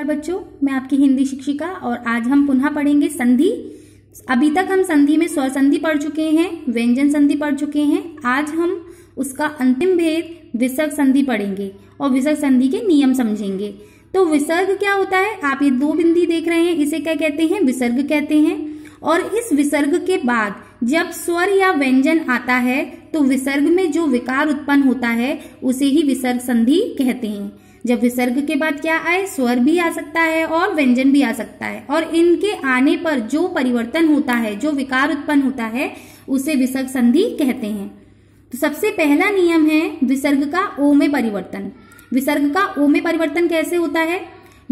नमस्कार बच्चों, मैं आपकी हिंदी शिक्षिका और आज हम पुनः पढ़ेंगे संधि। अभी तक हम संधि में स्वर संधि पढ़ चुके हैं, व्यंजन संधि पढ़ चुके हैं। आज हम उसका अंतिम भेद विसर्ग संधि पढ़ेंगे और विसर्ग संधि के नियम समझेंगे। तो विसर्ग क्या होता है? आप ये दो बिंदी देख रहे हैं, इसे क्या कहते हैं? विसर्ग कहते हैं। और इस विसर्ग के बाद जब स्वर या व्यंजन आता है तो विसर्ग में जो विकार उत्पन्न होता है उसे ही विसर्ग संधि कहते हैं। जब विसर्ग के बाद क्या आए? स्वर भी आ सकता है और व्यंजन भी आ सकता है, और इनके आने पर जो परिवर्तन होता है, जो विकार उत्पन्न होता है, उसे विसर्ग संधि कहते हैं। तो सबसे पहला नियम है विसर्ग का ओ में परिवर्तन। विसर्ग का ओ में परिवर्तन कैसे होता है?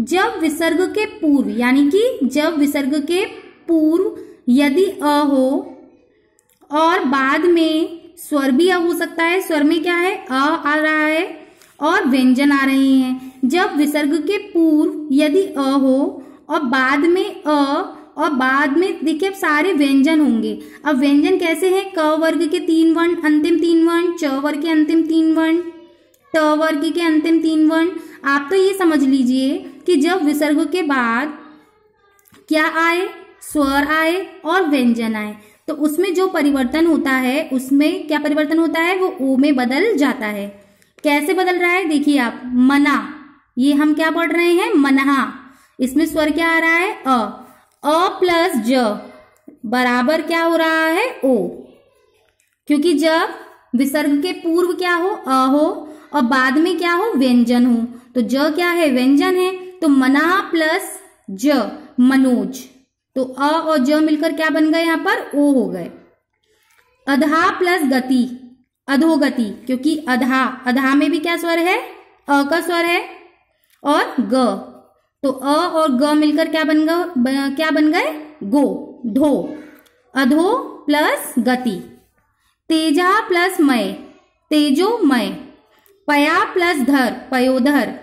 जब विसर्ग के पूर्व, यानी कि जब विसर्ग के पूर्व यदि अ हो और बाद में स्वर भी हो सकता है। स्वर में क्या है? अ आ रहा है और व्यंजन आ रहे हैं। जब विसर्ग के पूर्व यदि अ हो और बाद में अ और बाद में देखिए सारे व्यंजन होंगे। अब व्यंजन कैसे हैं? क वर्ग के 3 वर्ण, अंतिम 3 वर्ण, च वर्ग के अंतिम 3 वर्ण, ट वर्ग के अंतिम 3 वर्ण। आप तो ये समझ लीजिए कि जब विसर्ग के बाद क्या आए? स्वर आए और व्यंजन आए, तो उसमें जो परिवर्तन होता है, उसमें क्या परिवर्तन होता है? वो ओ में बदल जाता है। कैसे बदल रहा है? देखिए आप, मना, ये हम क्या पढ़ रहे हैं? मनहा। इसमें स्वर क्या आ रहा है? अ प्लस ज बराबर क्या हो रहा है? ओ। क्योंकि जब विसर्ग के पूर्व क्या हो? अ हो और बाद में क्या हो? व्यंजन हो। तो ज क्या है? व्यंजन है। तो मना प्लस ज मनोज। तो अ और ज मिलकर क्या बन गए? यहां पर ओ हो गए। अधा प्लस गति, अधोगति, क्योंकि अधा में भी क्या स्वर है? अ का स्वर है और ग। तो अ और ग मिलकर क्या बन गए? गो, धो। अधो प्लस गति। तेजा प्लस मय, तेजोमय। पया प्लस धर, पयोधर।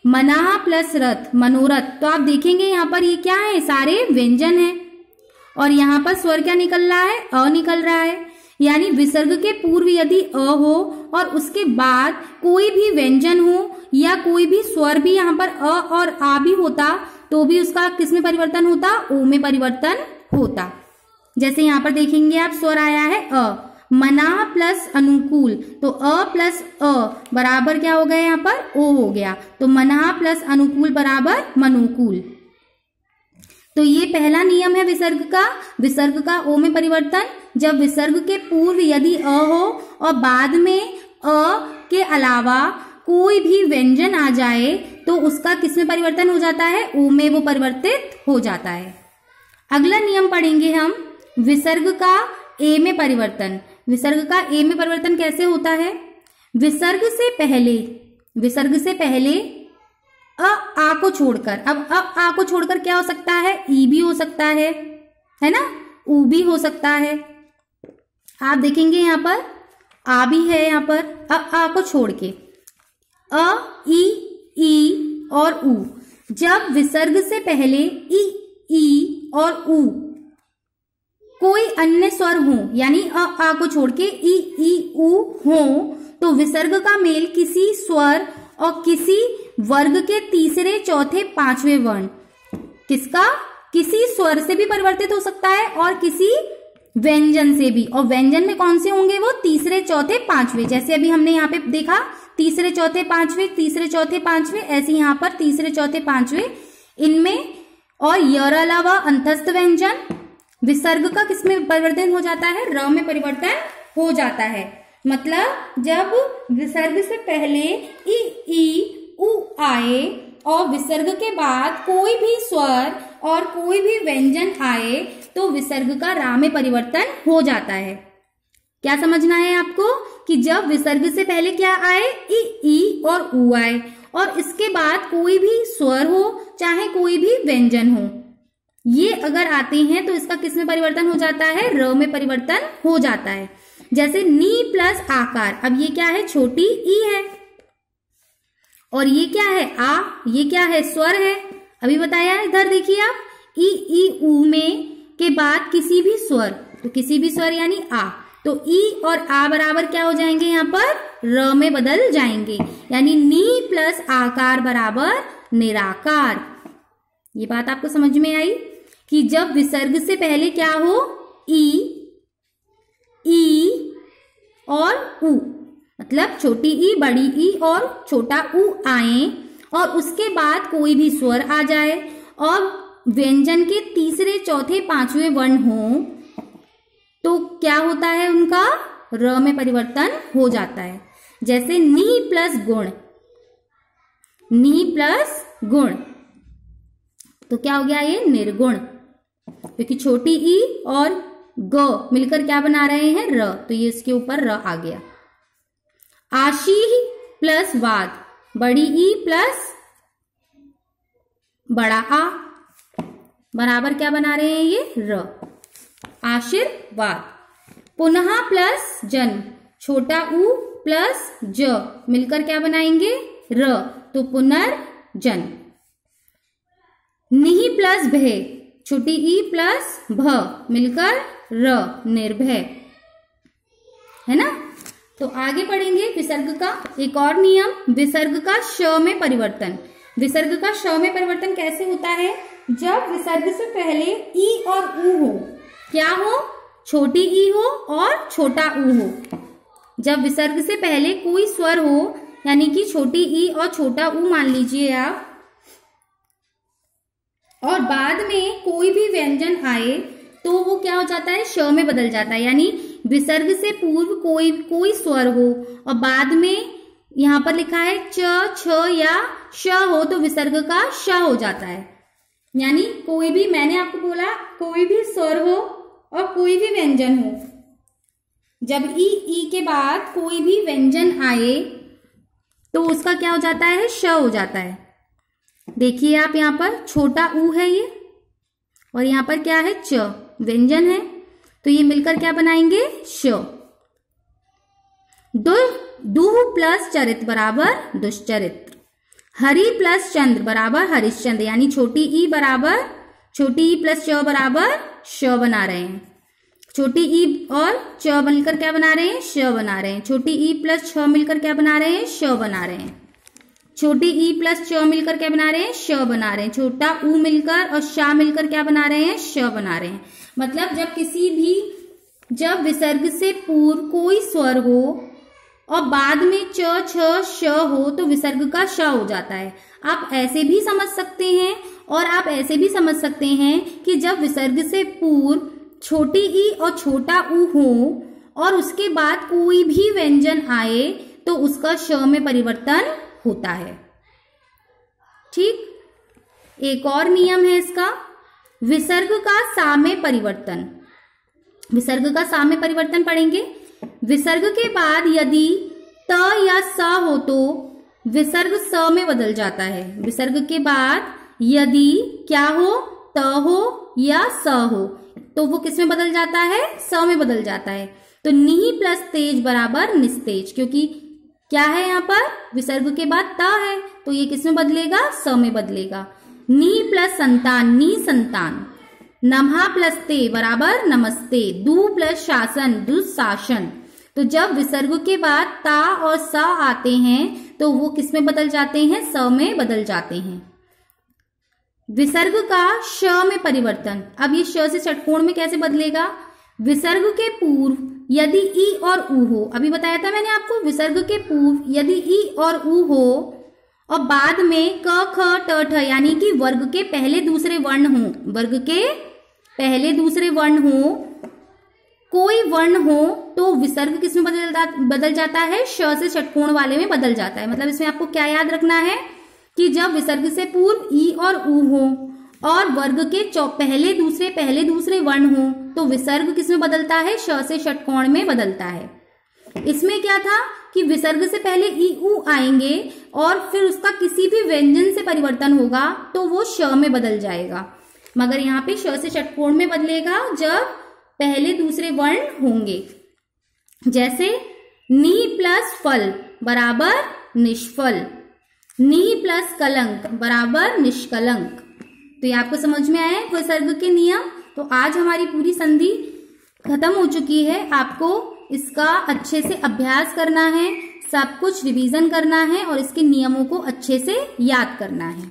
मना प्लस रथ, मनोरथ। तो आप देखेंगे यहां पर ये क्या है? सारे व्यंजन है और यहां पर स्वर क्या निकल रहा है? अ निकल रहा है। यानी विसर्ग के पूर्व यदि अ हो और उसके बाद कोई भी व्यंजन हो या कोई भी स्वर भी यहाँ पर अ और आ भी होता तो भी उसका किस में परिवर्तन होता? ओ में परिवर्तन होता। जैसे यहाँ पर देखेंगे आप, स्वर आया है अ, मना प्लस अनुकूल, तो अ प्लस अ बराबर क्या हो गया? यहाँ पर ओ हो गया। तो मना प्लस अनुकूल बराबर मनुकूल। तो ये पहला नियम है विसर्ग का ओ में परिवर्तन। जब विसर्ग के पूर्व यदि अ हो और बाद में अ के अलावा कोई भी व्यंजन आ जाए तो उसका किस में परिवर्तन हो जाता है? ओ में वो परिवर्तित हो जाता है। अगला नियम पढ़ेंगे हम, विसर्ग का ए में परिवर्तन। विसर्ग का ए में परिवर्तन कैसे होता है? विसर्ग से पहले आ को छोड़कर, अब आ को छोड़कर क्या हो सकता है? ई भी हो सकता है ना? ऊ भी हो सकता है। आप देखेंगे यहाँ पर आ भी है, यहाँ पर आ को छोड़ के अ, ई और ऊ। जब विसर्ग से पहले ई और ऊ कोई अन्य स्वर हो, यानी आ को छोड़ के ई ऊ हो, तो विसर्ग का मेल किसी स्वर और किसी वर्ग के तीसरे, चौथे, पांचवें वर्ण, किसी स्वर से भी परिवर्तित हो सकता है और किसी व्यंजन से भी। और व्यंजन में कौन से होंगे? वो तीसरे, चौथे, पांचवें। जैसे अभी हमने यहाँ पे देखा, तीसरे, चौथे, पांचवें, तीसरे, चौथे, पांचवें, ऐसे यहाँ पर तीसरे, चौथे, पांचवें इनमें। और यर अलावा अंतस्थ व्यंजन विसर्ग का किस में परिवर्तन हो जाता है? र में परिवर्तन हो जाता है। मतलब जब विसर्ग से पहले ई ऊ आए और विसर्ग के बाद कोई भी स्वर और कोई भी व्यंजन आए तो विसर्ग का रा में परिवर्तन हो जाता है। क्या समझना है आपको? कि जब विसर्ग से पहले क्या आए? ई और ऊ आए और इसके बाद कोई भी स्वर हो चाहे कोई भी व्यंजन हो, ये अगर आते हैं तो इसका किस में परिवर्तन हो जाता है? र में परिवर्तन हो जाता है। जैसे नी प्लस आकार, अब ये क्या है? छोटी ई है और ये क्या है? आ। ये क्या है? स्वर है। अभी बताया है, इधर देखिए आप, ई ऊ में के बाद किसी भी स्वर, तो किसी भी स्वर यानी आ, तो ई और आ बराबर क्या हो जाएंगे? यहाँ पर र में बदल जाएंगे। यानी नी प्लस आकार बराबर निराकार। ये बात आपको समझ में आई कि जब विसर्ग से पहले क्या हो, ई और उ, मतलब छोटी ई, बड़ी ई और छोटा उ आए और उसके बाद कोई भी स्वर आ जाए और व्यंजन के तीसरे, चौथे, पांचवें वर्ण हो तो क्या होता है, उनका र में परिवर्तन हो जाता है। जैसे नी प्लस गुण, नी प्लस गुण, तो क्या हो गया ये निर्गुण, क्योंकि छोटी ई और ग मिलकर क्या बना रहे हैं, र, तो ये इसके ऊपर र आ गया। आशी प्लस वाद, बड़ी ई प्लस बड़ा आ बराबर क्या बना रहे हैं ये, र, आशीर्वाद। पुनः प्लस जन, छोटा उ प्लस ज मिलकर क्या बनाएंगे, र, तो पुनर्जन। निहि प्लस भय, छोटी ई प्लस भ मिलकर र, निर्भय, है ना। तो आगे पढ़ेंगे विसर्ग का एक और नियम, विसर्ग का श में परिवर्तन। विसर्ग का श में परिवर्तन कैसे होता है, जब विसर्ग से पहले ई और उ हो, क्या हो, छोटी ई हो और छोटा उ हो। जब विसर्ग से पहले कोई स्वर हो, यानी कि छोटी ई और छोटा उ मान लीजिए आप, और बाद में कोई भी व्यंजन आए तो वो क्या हो जाता है, श में बदल जाता है। यानी विसर्ग से पूर्व कोई स्वर हो और बाद में यहाँ पर लिखा है च, छ या श हो तो विसर्ग का श हो जाता है। यानी कोई भी, मैंने आपको बोला कोई भी स्वर हो और कोई भी व्यंजन हो, जब ई के बाद कोई भी व्यंजन आए तो उसका क्या हो जाता है, श हो जाता है। देखिए आप यहाँ पर छोटा उ है ये और यहाँ पर क्या है, च, व्यंजन है, तो ये मिलकर क्या बनाएंगे, श। दुह प्लस चरित बराबर दुष्चरित्र, हरि प्लस चंद्र बराबर हरिश्चंद्र, यानी छोटी ई बराबर, छोटी ई प्लस च बराबर श बना रहे हैं। छोटी ई और च मिलकर क्या बना रहे हैं, श बना रहे हैं। छोटी ई प्लस छ मिलकर क्या बना रहे हैं, श बना रहे हैं। छोटी ई प्लस च मिलकर क्या बना रहे हैं, श बना रहे हैं। छोटा उ मिलकर और शा मिलकर क्या बना रहे हैं, श बना रहे हैं। मतलब जब विसर्ग से पूर्व कोई स्वर हो और बाद में च, छ, श हो तो विसर्ग का श हो जाता है। आप ऐसे भी समझ सकते हैं और आप ऐसे भी समझ सकते हैं कि जब विसर्ग से पूर्व छोटी ई और छोटा उ हो और उसके बाद कोई भी व्यंजन आए तो उसका श में परिवर्तन होता है। ठीक, एक और नियम है इसका, विसर्ग का सा में परिवर्तन। विसर्ग का सा में परिवर्तन पढ़ेंगे। विसर्ग के बाद यदि त या स हो तो विसर्ग स में बदल जाता है। विसर्ग के बाद यदि क्या हो, त हो या स हो तो वो किस में बदल जाता है, स में बदल जाता है। तो निहि प्लस तेज बराबर निस्तेज, क्योंकि क्या है यहाँ पर, विसर्ग के बाद त है तो ये किस में बदलेगा, स में बदलेगा। नी प्लस संतान, नी संतान। नमः प्लस ते बराबर नमस्ते। दु प्लस शासन, दुशासन। तो जब विसर्ग के बाद ता और स आते हैं तो वो किस में बदल जाते हैं, स में बदल जाते हैं। विसर्ग का श में परिवर्तन। अब ये श से षटकोण में कैसे बदलेगा, विसर्ग के पूर्व यदि ई और उ हो, अभी बताया था मैंने आपको, विसर्ग के पूर्व यदि ई और उ हो और बाद में क, ख, ट, ठ यानी कि वर्ग के पहले दूसरे वर्ण हो, वर्ग के पहले दूसरे वर्ण हो, कोई वर्ण हो तो विसर्ग किस में बदल जाता है, श से षटकोण वाले में बदल जाता है। मतलब इसमें आपको क्या याद रखना है कि जब विसर्ग से पूर्व ई और उ हो और वर्ग के पहले दूसरे वर्ण हो तो विसर्ग किस में बदलता है, श से षटकोण में बदलता है। इसमें क्या था कि विसर्ग से पहले ई उ आएंगे और फिर उसका किसी भी व्यंजन से परिवर्तन होगा तो वो श में बदल जाएगा, मगर यहाँ पे श से षटकोण में बदलेगा जब पहले दूसरे वर्ण होंगे। जैसे नी प्लस फल बराबर निष्फल, नी प्लस कलंक बराबर निष्कलंक। तो ये आपको समझ में आया विसर्ग के नियम। तो आज हमारी पूरी संधि खत्म हो चुकी है। आपको इसका अच्छे से अभ्यास करना है, सब कुछ रिवीजन करना है और इसके नियमों को अच्छे से याद करना है।